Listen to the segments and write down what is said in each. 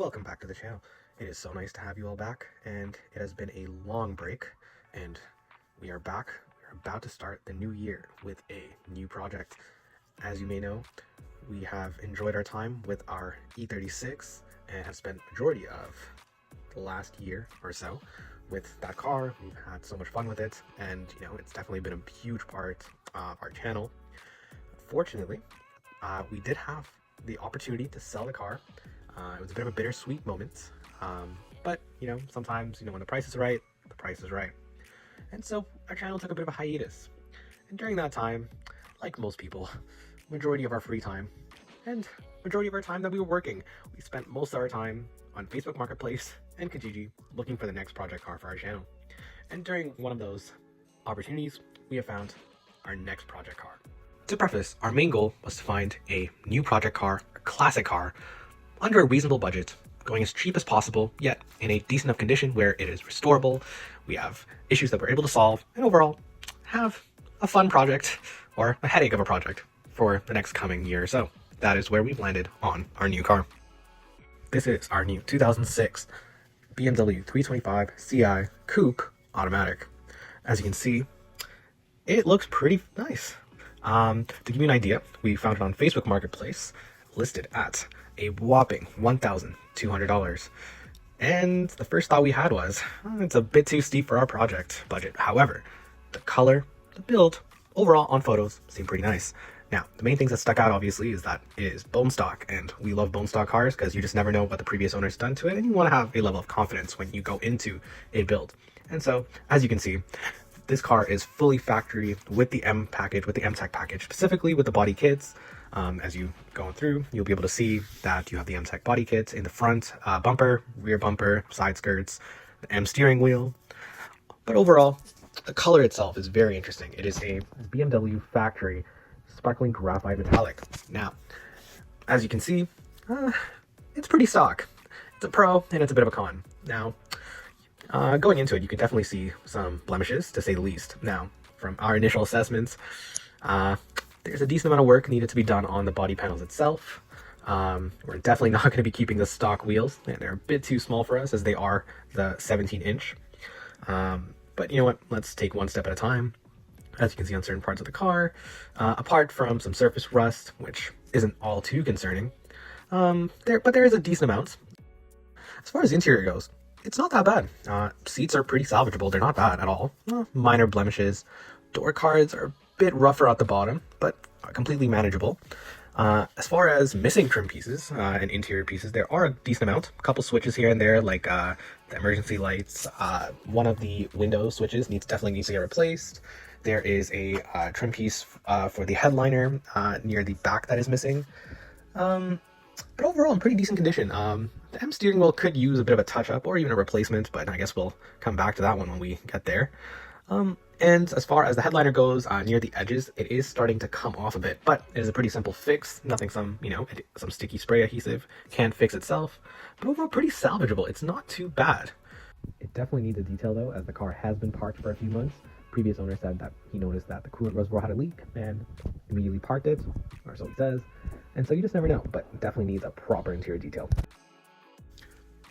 Welcome back to the channel. It is so nice to have you all back, and it has been a long break, and we are back. We're about to start the new year with a new project. As you may know, we have enjoyed our time with our E36 and have spent majority of the last year or so with that car. We've had so much fun with it, and it's definitely been a huge part of our channel. Fortunately, we did have the opportunity to sell the car. It was a bit of a bittersweet moment, but sometimes when the price is right, the price is right. And so our channel took a bit of a hiatus, and during that time, like most people, majority of our free time and majority of our time that we were working, we spent most of our time on Facebook Marketplace and Kijiji looking for the next project car for our channel. And during one of those opportunities, we have found our next project car. To preface, our main goal was to find a new project car, a classic car, under a reasonable budget, going as cheap as possible, yet in a decent enough condition where it is restorable, we have issues that we're able to solve, and overall have a fun project, or a headache of a project, for the next coming year or so. That is where we've landed on our new car. This is our new 2006 BMW 325 Ci Coupe Automatic. As you can see, it looks pretty nice. To give you an idea, we found it on Facebook Marketplace, listed at a whopping $1,200. And the first thought we had was, it's a bit too steep for our project budget. However, the color, the build, overall on photos seem pretty nice. Now, the main things that stuck out obviously is that it is bone stock, and we love bone stock cars because you just never know what the previous owner's done to it, and you want to have a level of confidence when you go into a build. And so, as you can see, this car is fully factory with the M package, with the M-Tech package, specifically with the body kits. As you go through, you'll be able to see that you have the M-Tech body kits in the front bumper, rear bumper, side skirts, the M steering wheel. But overall, the color itself is very interesting. It is a BMW factory sparkling graphite metallic. Now, as you can see, it's pretty stock. It's a pro and it's a bit of a con. Now, going into it, you can definitely see some blemishes, to say the least. Now, from our initial assessments, there's a decent amount of work needed to be done on the body panels itself. We're definitely not going to be keeping the stock wheels, and they're a bit too small for us as they are the 17-inch. But you know what? Let's take one step at a time. As you can see on certain parts of the car, apart from some surface rust, which isn't all too concerning, but there is a decent amount. As far as the interior goes, it's not that bad. Seats are pretty salvageable. They're not bad at all. Minor blemishes. Door cards are a bit rougher at the bottom, but completely manageable. As far as missing trim pieces and interior pieces, there are a decent amount. A couple switches here and there, like the emergency lights. One of the window switches definitely needs to get replaced. There is a trim piece for the headliner near the back that is missing. But overall, in pretty decent condition. The M steering wheel could use a bit of a touch-up or even a replacement, but I guess we'll come back to that one when we get there. And as far as the headliner goes, near the edges, it is starting to come off a bit, but it is a pretty simple fix. Nothing some sticky spray adhesive can't fix itself, but overall pretty salvageable. It's not too bad. It definitely needs a detail though, as the car has been parked for a few months. Previous owner said that he noticed that the coolant reservoir had a leak and immediately parked it, or so he says. And so you just never know, but it definitely needs a proper interior detail.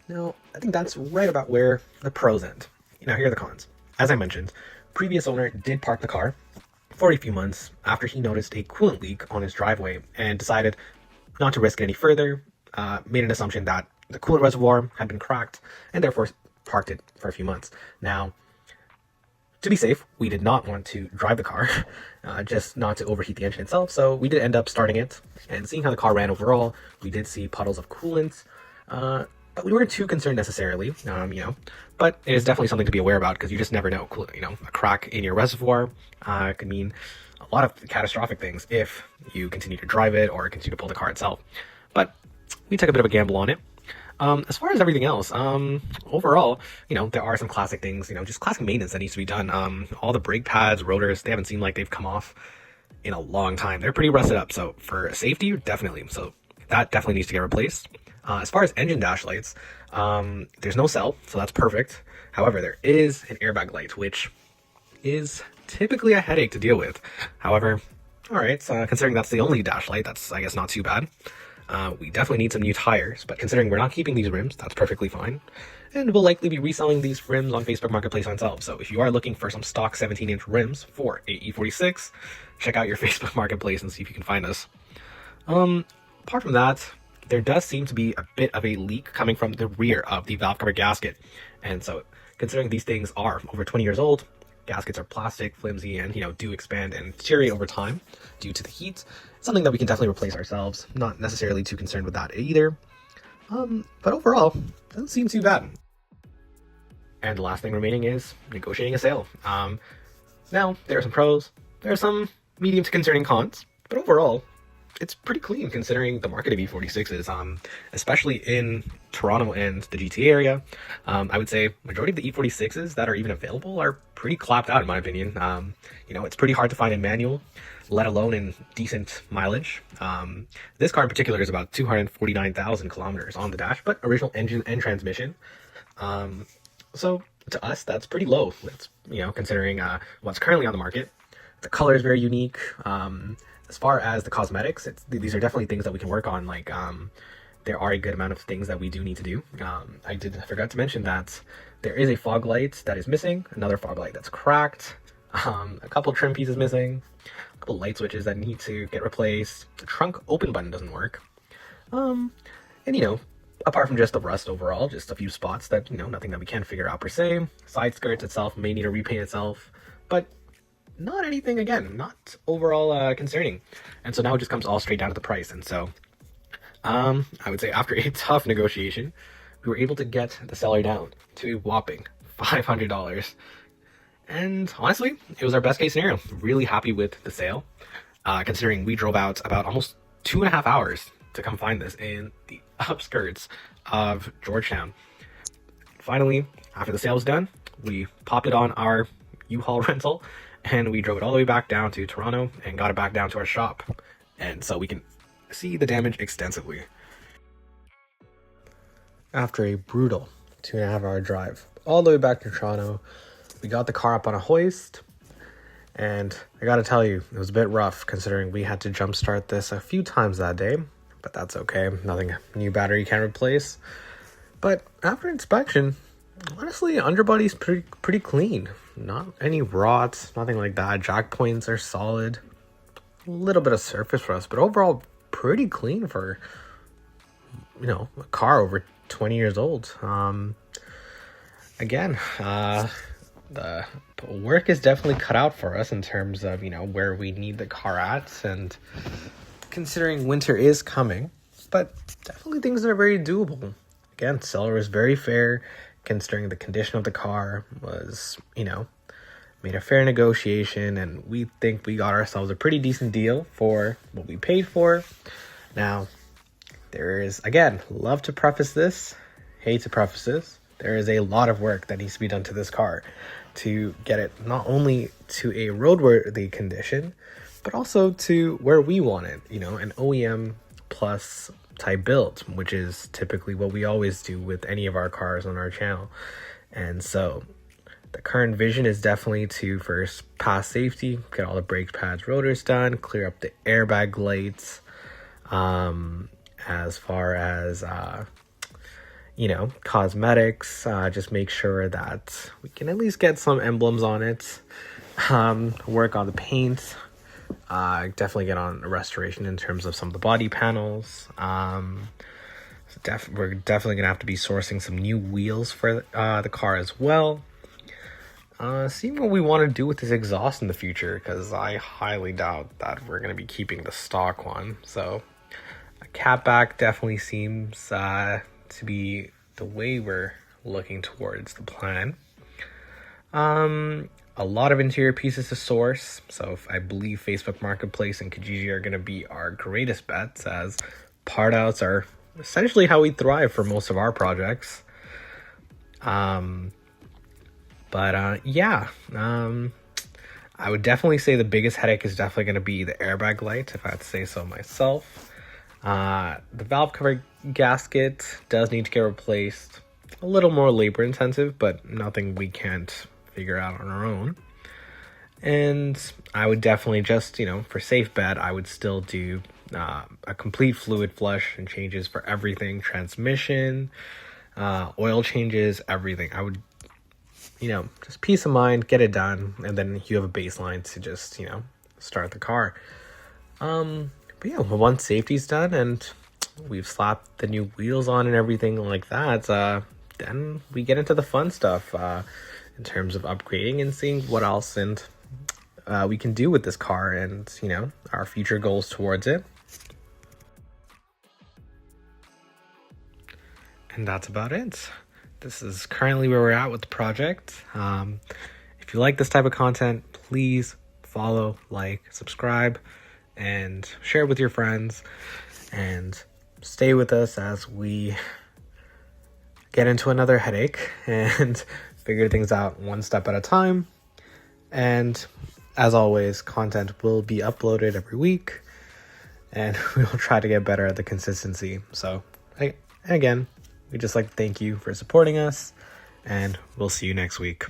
Now, I think that's right about where the pros end. Now, here are the cons. As I mentioned, previous owner did park the car for a few months after he noticed a coolant leak on his driveway and decided not to risk it any further, made an assumption that the coolant reservoir had been cracked and therefore parked it for a few months. Now, to be safe, we did not want to drive the car, just not to overheat the engine itself, so we did end up starting it and seeing how the car ran overall. We did see puddles of coolant, but we weren't too concerned necessarily, but it is definitely something to be aware about because you just never know. A crack in your reservoir could mean a lot of catastrophic things if you continue to drive it or continue to pull the car itself. But we took a bit of a gamble on it. As far as everything else, overall, there are some classic things, just classic maintenance that needs to be done. All the brake pads, rotors, they haven't seemed like they've come off in a long time. They're pretty rusted up, so for safety, definitely. So that definitely needs to get replaced. As far as engine dash lights, there's no cell, so that's perfect. However, there is an airbag light, which is typically a headache to deal with. However, all right, so considering that's the only dash light, that's, I guess, not too bad. We definitely need some new tires, but considering we're not keeping these rims, that's perfectly fine. And we'll likely be reselling these rims on Facebook Marketplace ourselves. So if you are looking for some stock 17-inch rims for a E46, check out your Facebook Marketplace and see if you can find us. Apart from that, there does seem to be a bit of a leak coming from the rear of the valve cover gasket. And so considering these things are over 20 years old, gaskets are plastic, flimsy, and do expand and deteriorate over time due to the heat. Something that we can definitely replace ourselves. Not necessarily too concerned with that either. But overall, doesn't seem too bad. And the last thing remaining is negotiating a sale. Now, there are some pros, there are some medium to concerning cons, but overall, it's pretty clean considering the market of E46s, especially in Toronto and the GTA area. I would say majority of the E46s that are even available are pretty clapped out in my opinion. It's pretty hard to find a manual, let alone in decent mileage. This car in particular is about 249,000 kilometers on the dash, but original engine and transmission. So to us, that's pretty low. That's, considering what's currently on the market. The color is very unique. As far as the cosmetics, these are definitely things that we can work on. Like, there are a good amount of things that we do need to do. I forgot to mention that there is a fog light that is missing, another fog light that's cracked, a couple trim pieces missing, a couple light switches that need to get replaced. The trunk open button doesn't work. And apart from just the rust overall, just a few spots that, nothing that we can't figure out per se. Side skirts itself may need to repaint itself, but not anything, again, not overall concerning. And so now it just comes all straight down to the price. And so I would say after a tough negotiation, we were able to get the seller down to a whopping $500. And honestly, it was our best case scenario. Really happy with the sale, considering we drove out about almost 2.5 hours to come find this in the outskirts of Georgetown. Finally, after the sale was done, we popped it on our U-Haul rental and we drove it all the way back down to Toronto and got it back down to our shop. And so we can see the damage extensively. After a brutal 2.5 hour drive all the way back to Toronto, we got the car up on a hoist. And I gotta tell you, it was a bit rough considering we had to jumpstart this a few times that day. But that's okay, nothing new battery can replace. But after inspection, honestly, underbody's pretty clean. Not any rots, nothing like that. Jack points are solid. A little bit of surface rust, but overall pretty clean for, a car over 20 years old. Again, the work is definitely cut out for us in terms of, where we need the car at. And considering winter is coming, but definitely things that are very doable. Again, seller was very fair. Considering the condition of the car was, made a fair negotiation, and we think we got ourselves a pretty decent deal for what we paid for. Now, there is, again, love to preface this, hate to preface this. There is a lot of work that needs to be done to this car to get it not only to a roadworthy condition, but also to where we want it, an OEM plus type build, which is typically what we always do with any of our cars on our channel. And so the current vision is definitely to first pass safety, get all the brake pads, rotors done, clear up the airbag lights, as far as cosmetics, just make sure that we can at least get some emblems on it, work on the paint, definitely get on a restoration in terms of some of the body panels. We're definitely gonna have to be sourcing some new wheels for the car as well. Seeing what we want to do with this exhaust in the future, because I highly doubt that we're gonna be keeping the stock one. So a catback definitely seems to be the way we're looking towards the plan. A lot of interior pieces to source, so I believe Facebook Marketplace and Kijiji are going to be our greatest bets, as part outs are essentially how we thrive for most of our projects. I would definitely say the biggest headache is definitely going to be the airbag light, if I had to say so myself. The valve cover gasket does need to get replaced. A little more labor intensive, but nothing we can't figure out on our own. And I would definitely just, for safe bet, I would still do a complete fluid flush and changes for everything, transmission, oil changes, everything. I would, just peace of mind, get it done, and then you have a baseline to just, start the car. But yeah, once safety's done and we've slapped the new wheels on and everything like that, then we get into the fun stuff in terms of upgrading and seeing what else and we can do with this car and, our future goals towards it. And that's about it. This is currently where we're at with the project. If you like this type of content, please follow, like, subscribe, and share with your friends. And stay with us as we get into another headache and figure things out one step at a time. And as always, content will be uploaded every week, and we'll try to get better at the consistency. So, again, we'd just like to thank you for supporting us, and we'll see you next week.